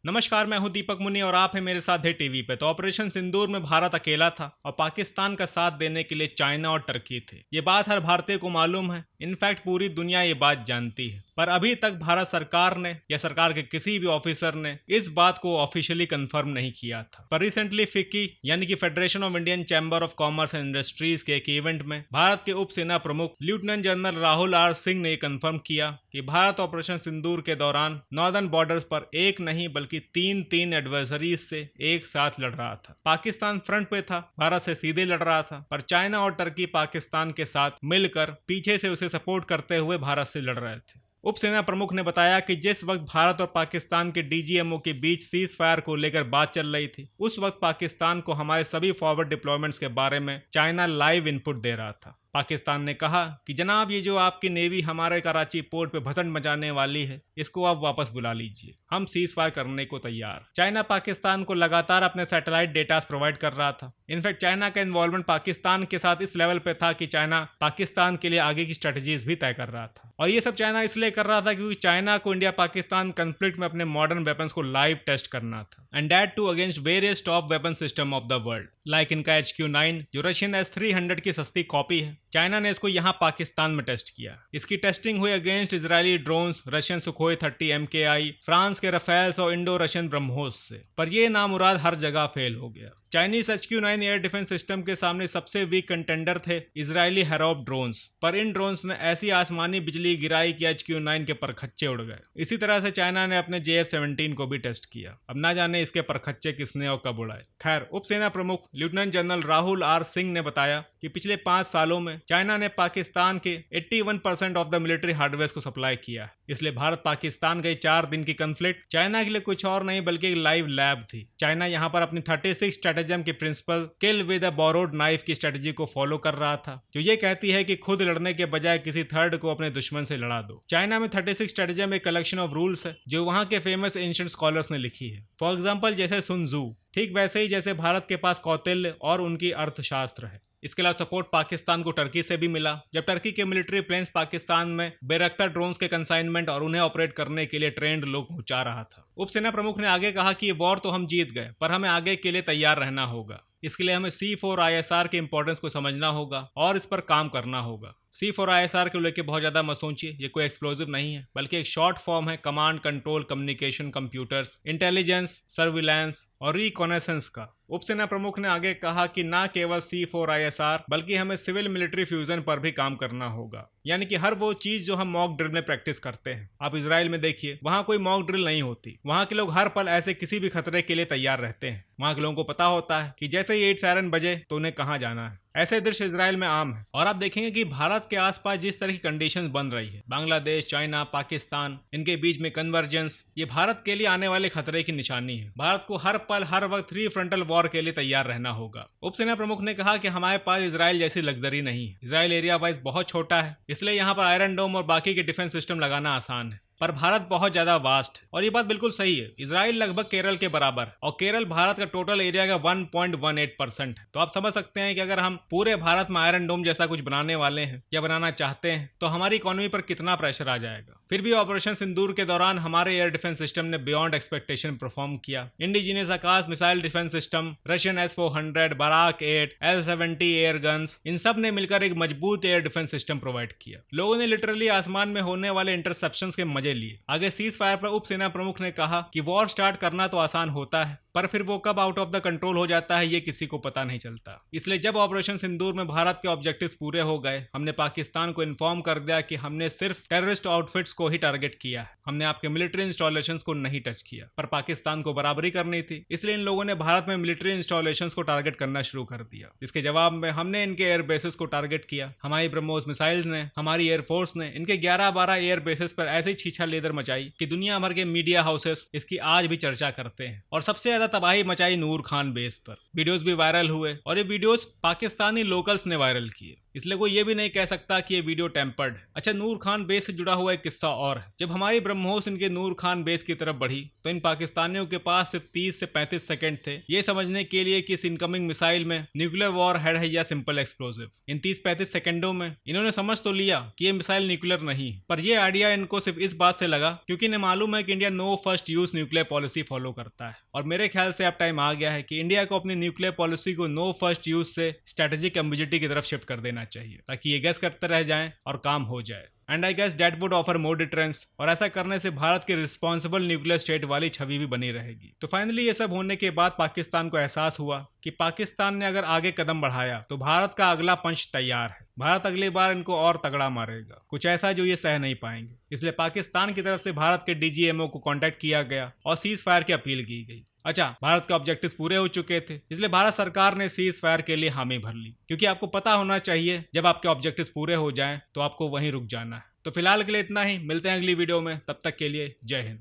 नमस्कार, मैं हूं दीपक मुनि और आप हैं मेरे साथ है टीवी पे। तो ऑपरेशन सिंदूर में भारत अकेला था और पाकिस्तान का साथ देने के लिए चाइना और टर्की थे। ये बात हर भारतीय को मालूम है। इनफैक्ट पूरी दुनिया ये बात जानती है, पर अभी तक भारत सरकार ने या सरकार के किसी भी ऑफिसर ने इस बात को ऑफिशियली कंफर्म नहीं किया था। पर रिसेंटली फिक्की यानी कि federation of Indian chamber of commerce and industries के एक इवेंट में भारत के उप सेना प्रमुख lieutenant general Rahul R Singh ने कंफर्म किया कि भारत ऑपरेशन सिंदूर के दौरान नॉर्दर्न बॉर्डर्स पर एक नहीं बल्कि तीन तीन एडवर्सरीज से एक साथ लड़ रहा था। पाकिस्तान फ्रंट पे था, भारत से सीधे लड़ रहा था, पर चाइना और टर्की पाकिस्तान के साथ मिलकर पीछे से उसे सपोर्ट करते हुए भारत से लड़ रहे थे। उप सेना प्रमुख ने बताया कि जिस वक्त भारत और पाकिस्तान के डीजीएमओ के बीच सीज फायर को लेकर बात चल रही थी, उस वक्त पाकिस्तान को हमारे सभी फॉरवर्ड डिप्लॉयमेंट्स के बारे में चाइना लाइव इनपुट दे रहा था। पाकिस्तान ने कहा कि जनाब, ये जो आपकी नेवी हमारे कराची पोर्ट पे भसड़ मचाने वाली है, इसको आप वापस बुला लीजिए, हम सीज फायर करने को तैयार। चाइना पाकिस्तान को लगातार अपने सैटेलाइट डेटा प्रोवाइड कर रहा था। इनफैक्ट चाइना का इन्वॉल्वमेंट पाकिस्तान के साथ इस लेवल पे था कि चाइना पाकिस्तान के लिए आगे की स्ट्रेटजीज भी तय कर रहा था। और ये सब चाइना इसलिए कर रहा था क्योंकि चाइना को इंडिया पाकिस्तान कंफ्लिक्ट में अपने मॉडर्न वेपन्स को लाइव टेस्ट करना था, and that too against various top weapon system of the world, like इनका HQ-9 जो रशियन S-300 की सस्ती कॉपी है। चाइना ने इसको यहाँ पाकिस्तान में टेस्ट किया। इसकी टेस्टिंग हुई against Israeli drones, Russian Sukhoi 30 MKI, France के रफेल्स और इंडो रशियन ब्रह्मोस से, पर यह नामुराद हर जगह फेल हो गया। Chinese HQ-9 air defence system के सामने सबसे वीक कंटेंडर थे इजरायली हेरोप ड्रोन्स, पर इन ड्रोन्स ने ऐसी आसमानी बिजली गिराई कि HQ-9 के परखच्चे उड़ गए। इसी तरह से चाइना ने अपने JF-17 को भी टेस्ट किया। अब ना जाने इसके परखच्चे किसने और कब उड़ाए। खैर, उप सेना प्रमुख lieutenant general Rahul R Singh ने बताया कि पिछले 5 सालों में चाइना ने पाकिस्तान के 81% ऑफ द मिलिट्री हार्डवेयर को सप्लाई किया है। इसलिए भारत पाकिस्तान के 4 दिन की कन्फ्लिक्ट चाइना के लिए कुछ और नहीं बल्कि एक लाइव लैब थी। चाइना यहाँ पर अपनी 36 स्ट्रेटेजम की principle kill with a borrowed knife की स्ट्रेटेजी को फॉलो कर रहा था, जो ये कहती है कि खुद लड़ने के बजाय किसी थर्ड को अपने दुश्मन से लड़ा दो। चाइना में 36 स्ट्रेटेजम एक कलेक्शन ऑफ रूल्स है जो वहां के फेमस एंशिएंट स्कॉलर्स ने लिखी है। फॉर एग्जांपल जैसे सुन जू, ठीक वैसे ही जैसे भारत के पास कौटिल्य और उनकी अर्थशास्त्र है। इसके अलावा सपोर्ट पाकिस्तान को टर्की से भी मिला, जब टर्की के मिलिट्री प्लेन्स पाकिस्तान में बैरक्टर ड्रोन्स के कंसाइनमेंट और उन्हें ऑपरेट करने के लिए ट्रेंड लोग पहुंचा रहा था। उप सेना प्रमुख ने आगे कहा कि ये वॉर तो हम जीत गए, पर हमें आगे के लिए तैयार रहना होगा। इसके लिए हमें C4ISR के इंपॉर्टेंस को समझना होगा और इस पर काम करना होगा। C4ISR को लेकर बहुत ज्यादा मत सोचिए, ये कोई एक्सप्लोजिव नहीं है बल्कि एक शॉर्ट फॉर्म है command control communication computers intelligence surveillance और रिकॉनेसेंस का। उप सेना प्रमुख ने आगे कहा कि न केवल C4ISR बल्कि हमें सिविल मिलिट्री फ्यूजन पर भी काम करना होगा, यानी कि हर वो चीज जो हम मॉक ड्रिल में प्रैक्टिस करते हैं। आप इजराइल में देखिए, वहां कोई मॉक ड्रिल नहीं होती। वहां के लोग हर पल ऐसे किसी भी खतरे के लिए तैयार रहते हैं। वहां के लोगों को पता होता है कि जैसे ही 8 सायरन बजे तो उन्हें कहां जाना है। ऐसे दृश्य इजराइल में आम है। और आप देखेंगे कि भारत के आसपास जिस तरह की कंडीशंस बन रही है, बांग्लादेश, चाइना, पाकिस्तान, इनके बीच में कन्वर्जेंस, ये भारत के लिए आने वाले खतरे की निशानी है। भारत को हर पल हर वक्त 3 फ्रंटल वॉर के लिए तैयार रहना होगा। उप सेना प्रमुख ने कहा कि हमारे पास इजराइल जैसी लग्जरी नहीं है। इजराइल एरिया वाइज बहुत छोटा है, इसलिए यहाँ पर आयरन डोम और बाकी के डिफेंस सिस्टम लगाना आसान है, पर भारत बहुत ज्यादा वास्ट है। और ये बात बिल्कुल सही है। इजराइल लगभग केरल के बराबर है और केरल भारत का टोटल एरिया का 1.18% है। तो आप समझ सकते हैं कि अगर हम पूरे भारत में आयरन डोम जैसा कुछ बनाने वाले हैं या बनाना चाहते हैं तो हमारी इकोनॉमी पर कितना प्रेशर आ जाएगा। फिर भी ऑपरेशन सिंदूर के दौरान हमारे एयर डिफेंस सिस्टम ने बियॉन्ड एक्सपेक्टेशन परफॉर्म किया। Indigenous Akash missile defence system, Russian S-400, Barak 8, L-70 air guns, इन सब ने मिलकर एक मजबूत एयर डिफेंस सिस्टम प्रोवाइड किया। लोगों ने लिटरली आसमान में होने वाले इंटरसेप्शंस के मजे लिए। आगे सीज फायर पर उप सेना प्रमुख ने कहा कि वॉर स्टार्ट करना तो आसान होता है, पर फिर वो कब आउट ऑफ द कंट्रोल हो जाता है ये किसी को पता नहीं चलता। इसलिए जब ऑपरेशन सिंदूर में भारत के ऑब्जेक्टिव्स पूरे हो गए, हमने पाकिस्तान को इन्फॉर्म कर दिया कि हमने सिर्फ टेररिस्ट आउटफिट्स को ही टारगेट किया है, हमने आपके मिलिट्री इंस्टॉलेशंस को नहीं टच किया। पर पाकिस्तान को बराबरी करनी थी, इसलिए इन लोगों ने भारत में मिलिट्री इंस्टॉलेशंस को टारगेट करना शुरू कर दिया। इसके जवाब में हमने इनके एयर बेसिस को टारगेट किया। हमारी ब्रह्मोस मिसाइल्स ने, हमारी एयरफोर्स ने इनके 11-12 एयर बेसिस पर ऐसी छीछा लेदर मचाई कि दुनिया भर के मीडिया हाउसेस इसकी आज भी चर्चा करते हैं। और सबसे ज्यादा तबाही मचाई नूर खान बेस पर। वीडियोस भी वायरल हुए और ये वीडियोस पाकिस्तानी लोकल्स ने वायरल किए। इसलिए कोई ये भी नहीं कह सकता कि ये वीडियो टेम्पर्ड है। अच्छा, नूर खान बेस से जुड़ा हुआ एक किस्सा और है। जब हमारी ब्रह्मोस इनके नूर खान बेस की तरफ बढ़ी तो इन पाकिस्तानियों के पास सिर्फ 30 से 35 सेकंड थे ये समझने के लिए कि इस इनकमिंग मिसाइल में न्यूक्लियर वॉर हेड है या सिंपल एक्सप्लोसिव। इन 30-35 सेकंडों में इन्होंने समझ तो लिया कि ये मिसाइल न्यूक्लियर नहीं है, पर यह आइडिया इनको सिर्फ इस बात से लगा क्योंकि इन्हें मालूम है कि India no first use nuclear policy follow करता है। और मेरे ख्याल से अब टाइम आ गया है कि इंडिया को अपनी न्यूक्लियर पॉलिसी को नो फर्स्ट यूज से स्ट्रेटेजिक एम्बिग्युइटी की तरफ शिफ्ट कर देना चाहिए ताकि ये गेस करते रह जाएं और काम हो जाए। And I guess that would offer more deterrence, और ऐसा करने से भारत की रिस्पॉन्सिबल न्यूक्लियर स्टेट वाली छवि भी बनी रहेगी। तो फाइनली ये सब होने के बाद पाकिस्तान को एहसास हुआ कि पाकिस्तान ने अगर आगे कदम बढ़ाया तो भारत का अगला पंच तैयार है। भारत अगली बार इनको और तगड़ा मारेगा, कुछ ऐसा जो ये सह नहीं पाएंगे। इसलिए पाकिस्तान की तरफ से भारत के डीजीएमओ को कांटेक्ट किया गया और सीज फायर की अपील की गई। अच्छा, भारत के ऑब्जेक्टिव्स पूरे हो चुके थे, इसलिए भारत सरकार ने सीज फायर के लिए हामी भर ली, क्योंकि आपको पता होना चाहिए जब आपके ऑब्जेक्टिव्स पूरे हो जाएं तो आपको वहीं रुक जाना है। तो फिलहाल के लिए इतना ही, मिलते हैं अगली वीडियो में, तब तक के लिए जय हिंद।